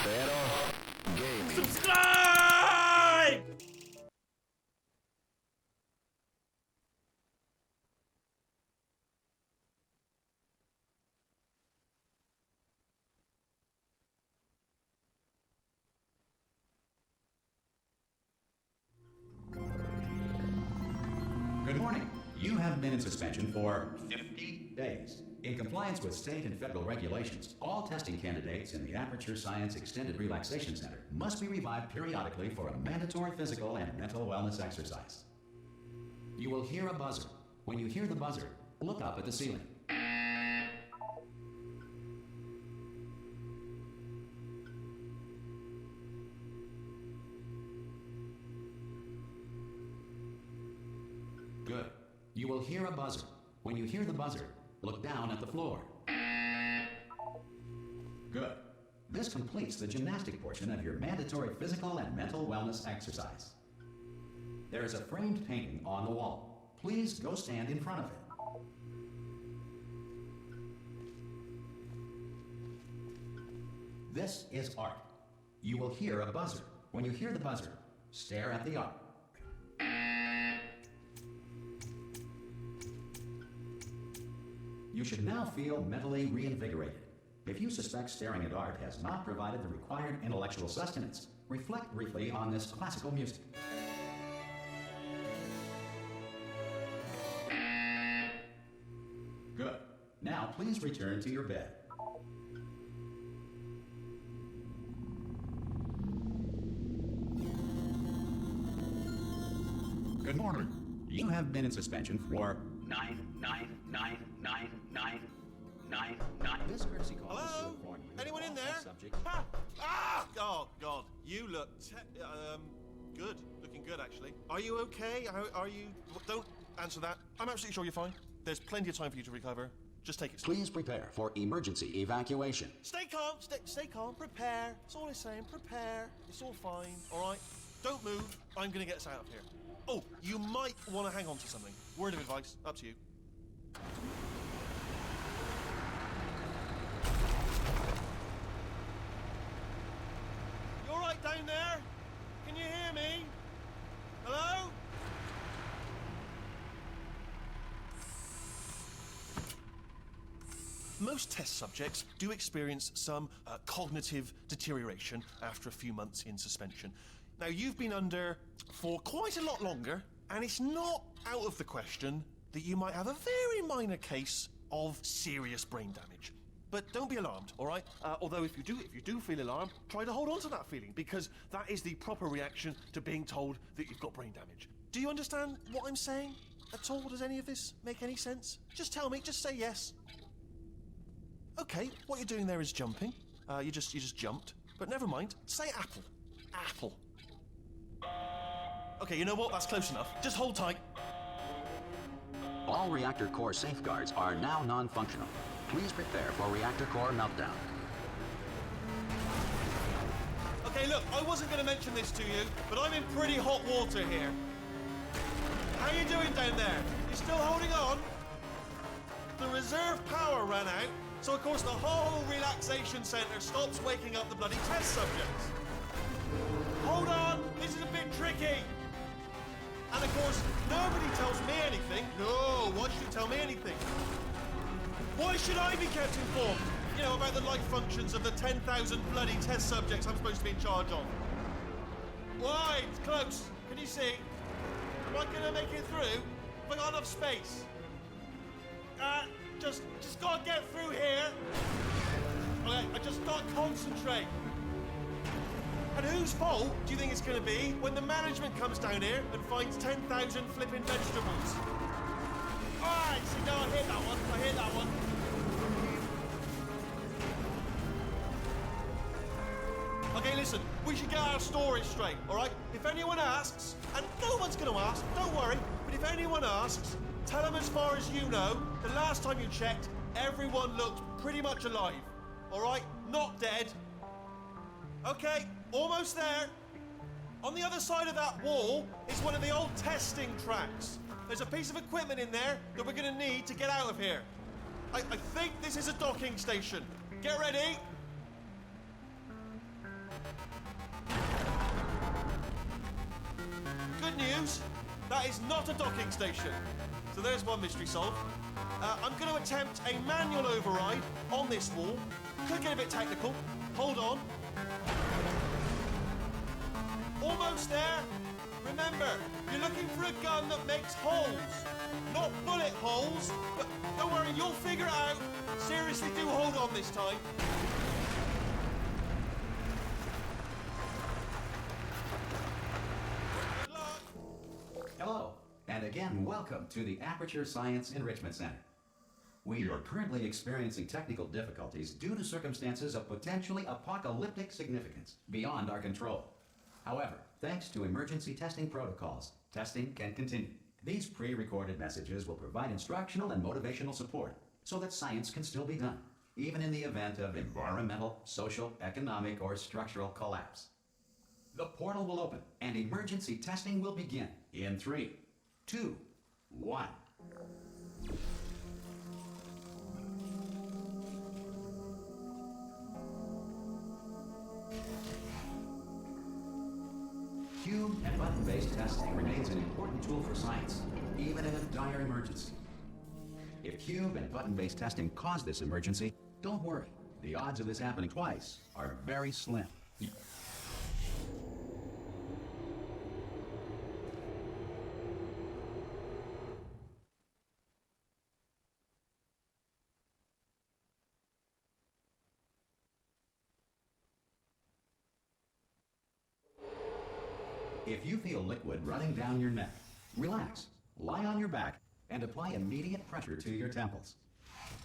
Pero Gaming. Subscribe! Good morning. You have been in suspension for 50 days. In compliance with state and federal regulations, all testing candidates in the Aperture Science Extended Relaxation Center must be revived periodically for a mandatory physical and mental wellness exercise. You will hear a buzzer. When you hear the buzzer, look up at the ceiling. Good. You will hear a buzzer. When you hear the buzzer, look down at the floor. Good. This completes the gymnastic portion of your mandatory physical and mental wellness exercise. There is a framed painting on the wall. Please go stand in front of it. This is art. You will hear a buzzer. When you hear the buzzer, stare at the art. You should now feel mentally reinvigorated. If you suspect staring at art has not provided the required intellectual sustenance, reflect briefly on this classical music. Good. Now please return to your bed. Good morning. You have been in suspension for 9999999. This courtesy call is to Hello? inform you. Anyone in there? Subject. Oh, God. You look good. Looking good, actually. Are you okay? Are you... Don't answer that. I'm absolutely sure you're fine. There's plenty of time for you to recover. Just take it slow. Please prepare for emergency evacuation. Stay calm. Stay calm. Prepare. That's all I'm saying. Prepare. It's all fine. All right? Don't move. I'm going to get us out of here. Oh, you might want to hang on to something. Word of advice. Up to you. You all right down there? Can you hear me? Hello? Most test subjects do experience some cognitive deterioration after a few months in suspension. Now, you've been under for quite a lot longer, and it's not out of the question that you might have a very minor case of serious brain damage. But don't be alarmed, all right? Although if you do feel alarmed, try to hold on to that feeling, because that is the proper reaction to being told that you've got brain damage. Do you understand what I'm saying at all? Does any of this make any sense? Just tell me, just say yes. Okay, what you're doing there is jumping. You just jumped. But never mind, say apple. Apple. Okay, you know what? That's close enough. Just hold tight. All reactor core safeguards are now non-functional. Please prepare for reactor core meltdown. Okay, look, I wasn't going to mention this to you, but I'm in pretty hot water here. How you doing down there? You still holding on? The reserve power ran out, so of course the whole relaxation centre stops waking up the bloody test subjects. Hold on, this is a bit tricky. And of course, nobody tells me anything. No, why should you tell me anything? Why should I be kept informed? You know, about the life functions of the 10,000 bloody test subjects I'm supposed to be in charge of. Why? It's close. Can you see? Am I gonna make it through? Have I got enough space? Just gotta get through here. Okay, I just gotta concentrate. And whose fault do you think it's going to be when the management comes down here and finds 10,000 flipping vegetables? Alright, so now I hear that one. I hear that one. Okay, listen, we should get our story straight, alright? If anyone asks, and no one's going to ask, don't worry, but if anyone asks, tell them as far as you know, the last time you checked, everyone looked pretty much alive. Alright? Not dead. Okay, almost there. On the other side of that wall is one of the old testing tracks. There's a piece of equipment in there that we're going to need to get out of here. I think this is a docking station. Get ready. Brilliant news! That is not a docking station. So there's one mystery solved. I'm going to attempt a manual override on this wall. Could get a bit technical. Hold on. Almost there. Remember, you're looking for a gun that makes holes. Not bullet holes, but don't worry, you'll figure it out. Seriously, do hold on this time. Good luck. Hello, and again, welcome to the Aperture Science Enrichment Center. We are currently experiencing technical difficulties due to circumstances of potentially apocalyptic significance beyond our control. However, thanks to emergency testing protocols, testing can continue. These pre-recorded messages will provide instructional and motivational support so that science can still be done, even in the event of environmental, social, economic, or structural collapse. The portal will open and emergency testing will begin in 3, 2, 1. Cube and button-based testing remains an important tool for science, even in a dire emergency. If cube and button-based testing caused this emergency, don't worry. The odds of this happening twice are very slim. If you feel liquid running down your neck, relax, lie on your back, and apply immediate pressure to your temples.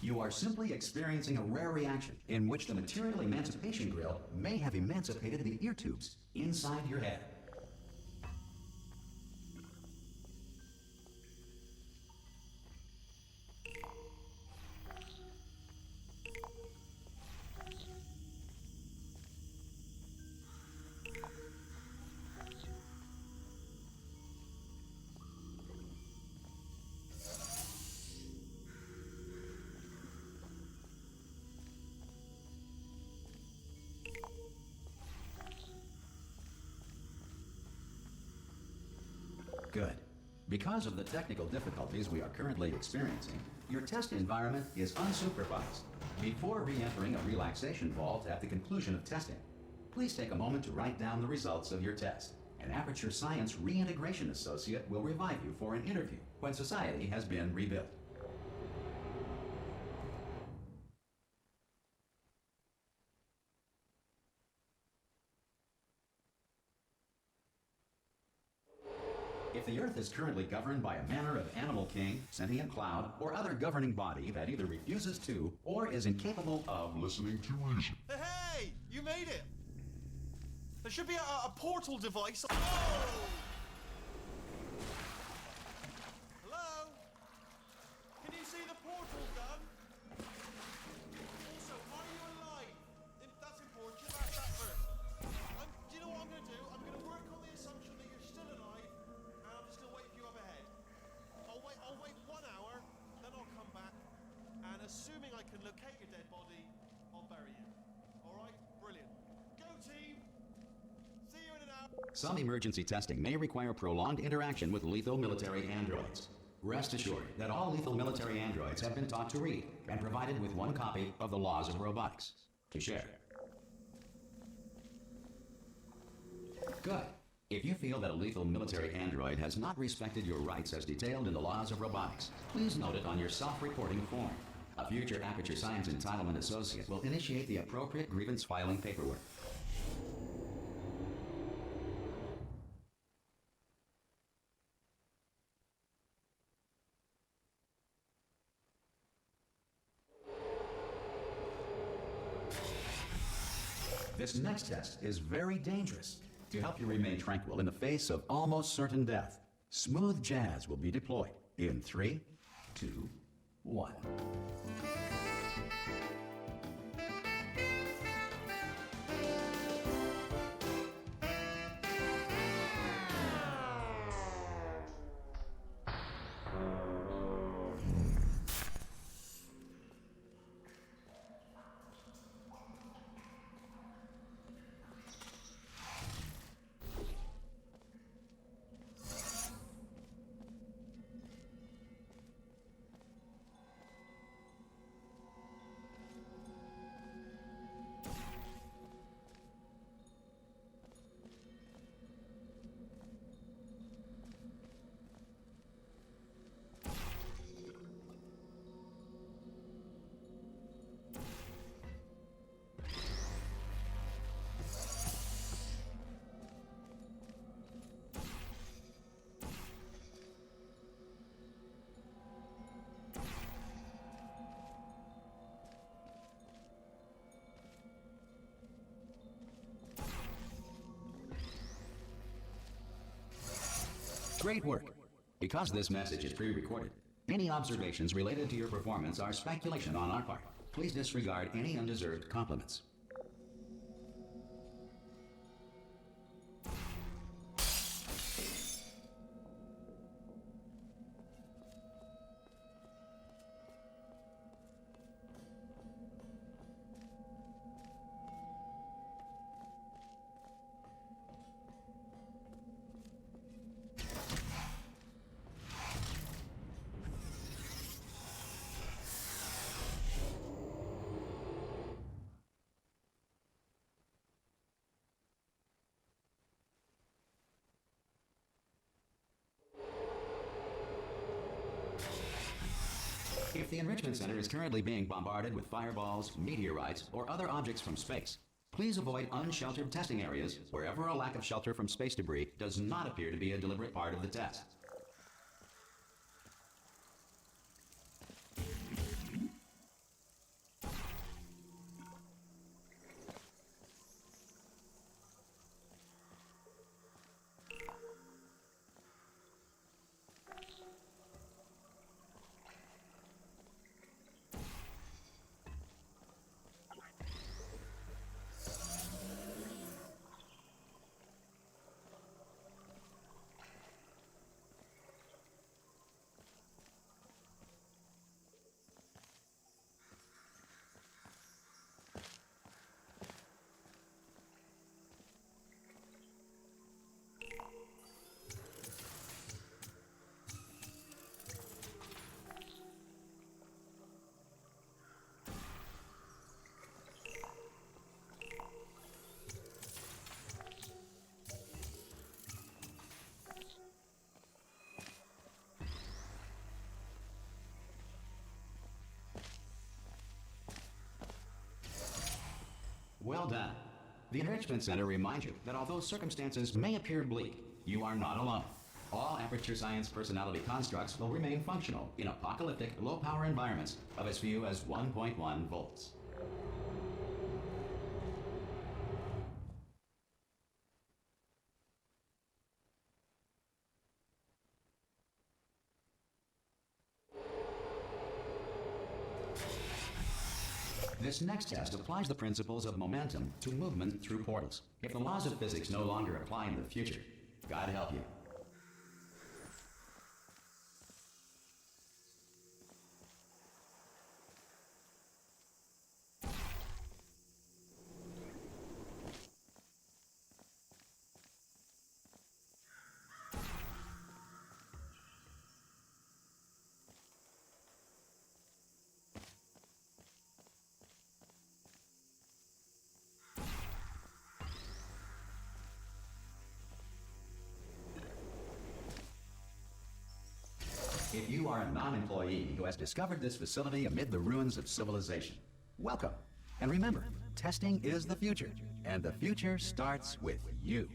You are simply experiencing a rare reaction in which the material emancipation grill may have emancipated the ear tubes inside your head. Good. Because of the technical difficulties we are currently experiencing, your test environment is unsupervised. Before re-entering a relaxation vault at the conclusion of testing, please take a moment to write down the results of your test. An Aperture Science Reintegration Associate will revive you for an interview when society has been rebuilt. If the Earth is currently governed by a manner of animal king, sentient cloud, or other governing body that either refuses to or is incapable of listening to reason. Hey, you made it. There should be a portal device. Oh! Hello? Can you see the portal gun? Also, are you alive? That's important. That's that first. Do you know what I'm going to do? I'm going to work on the assumption that you're still alive, and I'm just going to wait for you up ahead. I'll wait 1 hour, then I'll come back, and assuming I can locate your dead body, I'll bury you. All right? Brilliant. Go team! See you in an hour. Some emergency testing may require prolonged interaction with lethal military androids. Rest assured that all lethal military androids have been taught to read and provided with 1 copy of the Laws of Robotics to share. Good. If you feel that a lethal military android has not respected your rights as detailed in the Laws of Robotics, please note it on your self-reporting form. A future Aperture Science Entitlement Associate will initiate the appropriate grievance filing paperwork. This next test is very dangerous. To help you remain tranquil in the face of almost certain death, smooth jazz will be deployed in 3, 2, 1. Great work. Because this message is pre-recorded, any observations related to your performance are speculation on our part. Please disregard any undeserved compliments. If the Enrichment Center is currently being bombarded with fireballs, meteorites, or other objects from space, please avoid unsheltered testing areas wherever a lack of shelter from space debris does not appear to be a deliberate part of the test. Well done. The Enrichment Center reminds you that although circumstances may appear bleak, you are not alone. All Aperture Science personality constructs will remain functional in apocalyptic, low-power environments of as few as 1.1 volts. This next test applies the principles of momentum to movement through portals. If the laws of physics no longer apply in the future, God help you. If you are a non-employee who has discovered this facility amid the ruins of civilization, welcome. And remember, testing is the future, and the future starts with you.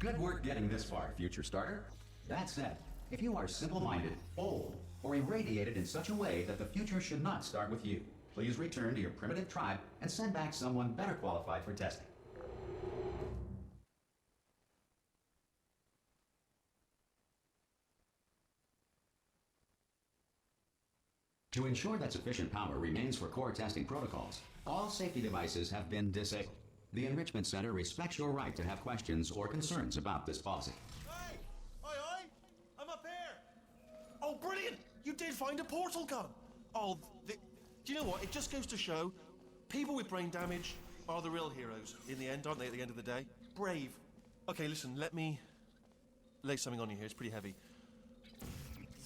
Good work getting this far, future starter. That said, if you are simple-minded, old, or irradiated in such a way that the future should not start with you, please return to your primitive tribe and send back someone better qualified for testing. To ensure that sufficient power remains for core testing protocols, all safety devices have been disabled. The Enrichment Center respects your right to have questions or concerns about this policy. Hey! Oi, oi! I'm up here! Oh, brilliant! You did find a portal gun! Oh, do you know what? It just goes to show, people with brain damage are the real heroes in the end, aren't they, at the end of the day? Brave. Okay, listen, let me lay something on you here. It's pretty heavy.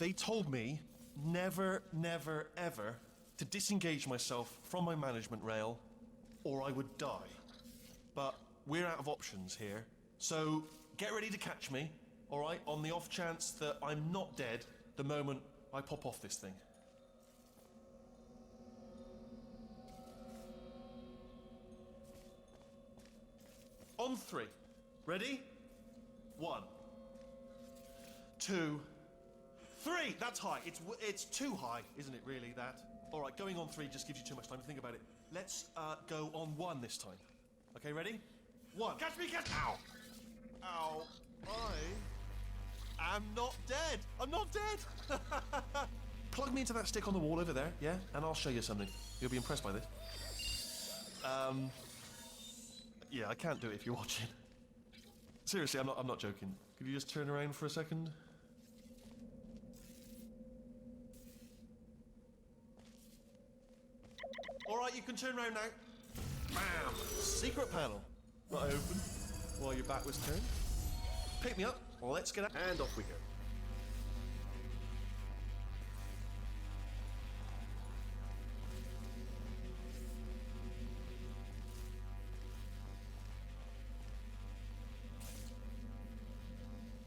They told me never, never, ever to disengage myself from my management rail or I would die. But we're out of options here, so get ready to catch me, all right, on the off chance that I'm not dead the moment I pop off this thing. On 3. Ready? 1, 2, 3. That's high. It's too high, isn't it, really, that? All right, going on 3 just gives you too much time to think about it. Let's go on 1 this time. Okay, ready? 1. Catch me, catch... Ow! Ow. I am not dead. I'm not dead. Plug me into that stick on the wall over there, yeah? And I'll show you something. You'll be impressed by this. Yeah, I can't do it if you're watching. Seriously, I'm not joking. Could you just turn around for a second? All right, you can turn around now. Bam! Secret panel. That I opened while your back was turned. Pick me up. Let's get out. And off we go.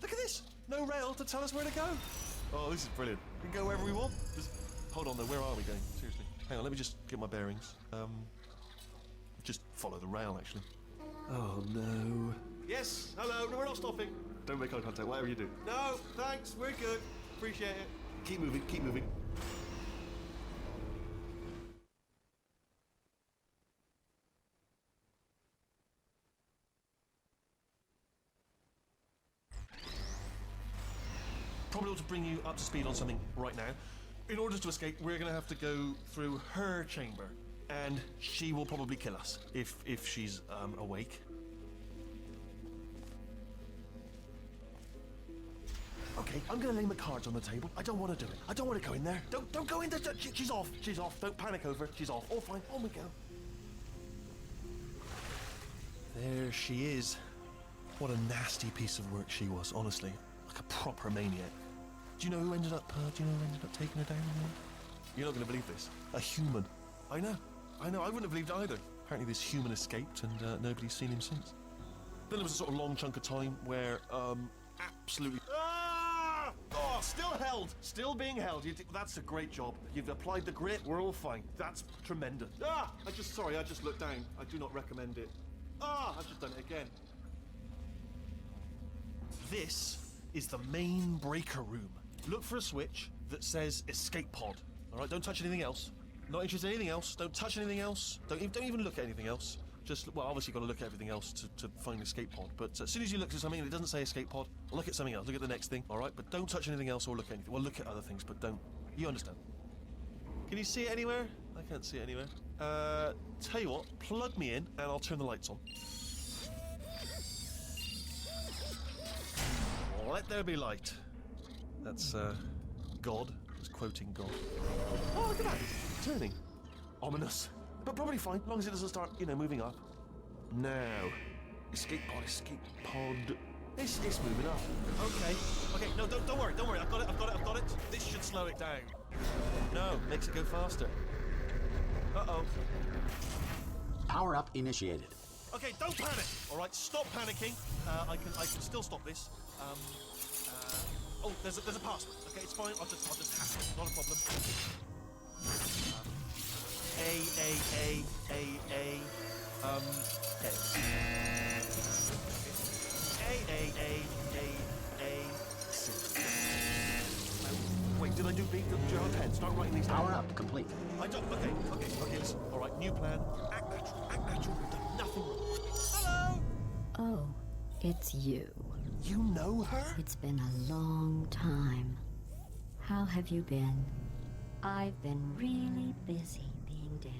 Look at this! No rail to tell us where to go. Oh, this is brilliant. We can go wherever we want. Just hold on though, where are we going? Seriously. Hang on, let me just get my bearings. Just follow the rail, actually. Oh, no. Yes, hello, no, we're not stopping. Don't make eye contact, whatever you do. No, thanks, we're good. Appreciate it. Keep moving, keep moving. Probably ought to bring you up to speed on something right now. In order to escape, we're gonna have to go through her chamber. And she will probably kill us, if she's, awake. Okay, I'm gonna lay my cards on the table. I don't want to do it. I don't want to go in there. Don't go in there. She's off. She's off. Don't panic over. She's off. All fine. On we go. There she is. What a nasty piece of work she was, honestly. Like a proper maniac. Do you know who ended up taking her down? You're not gonna believe this. A human. I know. I wouldn't have believed it either. Apparently this human escaped and nobody's seen him since. Then there was a sort of long chunk of time where, absolutely... Ah! Oh, still held. Still being held. That's a great job. You've applied the grit. We're all fine. That's tremendous. Ah! I just looked down. I do not recommend it. Ah! I've just done it again. This is the main breaker room. Look for a switch that says escape pod. All right, don't touch anything else. Not interested in anything else. Don't touch anything else. Don't even look at anything else. Just, well, obviously you've got to look at everything else to find escape pod. But as soon as you look at something and it doesn't say escape pod, look at something else. Look at the next thing, all right? But don't touch anything else or look at anything. Well, look at other things, but don't. You understand? Can you see it anywhere? I can't see it anywhere. Tell you what, plug me in and I'll turn the lights on. Let there be light. That's, God. Just quoting God. Oh, look at that. It's turning. Ominous. But probably fine, as long as it doesn't start, moving up. Now. Escape pod, escape pod. It's moving up. Okay, no, don't worry. I've got it. This should slow it down. No, makes it go faster. Uh-oh. Power up initiated. Okay, don't panic. All right, stop panicking. I can still stop this. Oh, there's a password. Okay, it's fine. I'll just hack it. Not a problem. A. Wait, did I do B? Do you have a pen? Start writing these down. Power up complete. I don't. Okay, listen. All right, new plan. Act natural. We've done nothing wrong. Hello. Oh, it's you. You know her? It's been a long time. How have you been? I've been really busy being dead.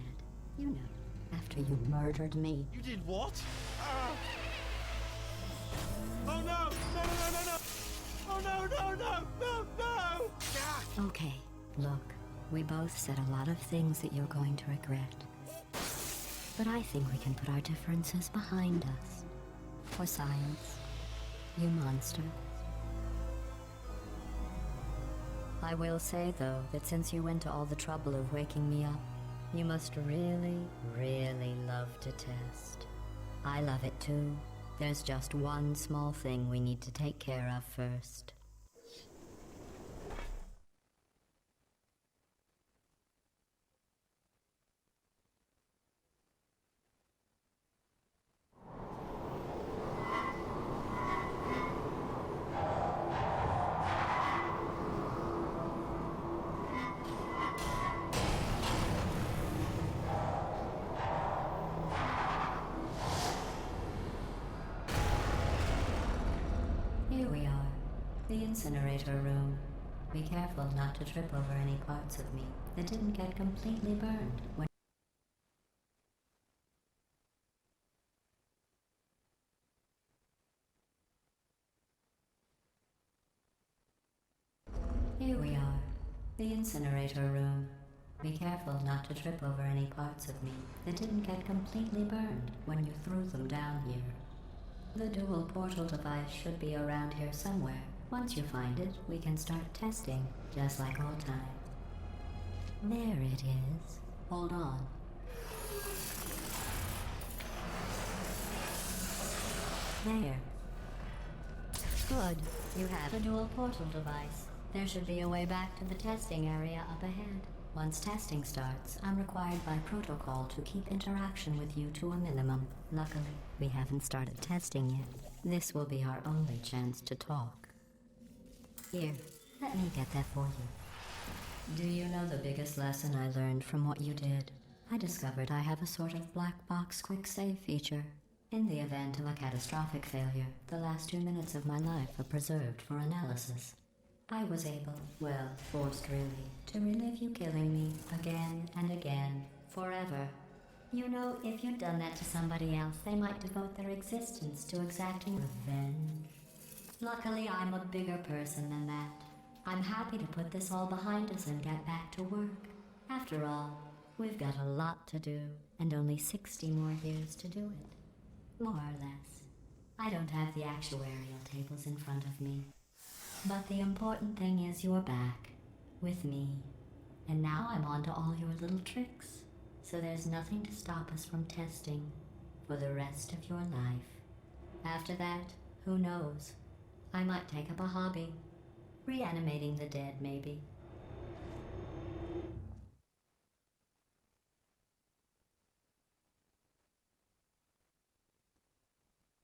You know, after you murdered me. You did what? Oh no! No! Oh no! Okay, look, we both said a lot of things that you're going to regret. But I think we can put our differences behind us. For science, you monster. I will say, though, that since you went to all the trouble of waking me up, you must really, really love to test. I love it too. There's just one small thing we need to take care of first. Here we are, the incinerator room. Be careful not to trip over any parts of me that didn't get completely burned when... Here we are, the incinerator room. Be careful not to trip over any parts of me that didn't get completely burned when you threw them down here. The dual portal device should be around here somewhere. Once you find it, we can start testing, just like old time. There it is. Hold on. There. Good. You have a dual portal device. There should be a way back to the testing area up ahead. Once testing starts, I'm required by protocol to keep interaction with you to a minimum. Luckily, we haven't started testing yet. This will be our only chance to talk. Here, let me get that for you. Do you know the biggest lesson I learned from what you did? I discovered I have a sort of black box quick save feature. In the event of a catastrophic failure, the last 2 minutes of my life are preserved for analysis. I was able, well, forced really, to relive you killing me again and again, forever. You know, if you'd done that to somebody else, they might devote their existence to exacting revenge. Luckily, I'm a bigger person than that. I'm happy to put this all behind us and get back to work. After all, we've got a lot to do, and only 60 more years to do it. More or less. I don't have the actuarial tables in front of me. But the important thing is you're back, with me. And now I'm on to all your little tricks. So there's nothing to stop us from testing for the rest of your life. After that, who knows? I might take up a hobby. Reanimating the dead, maybe.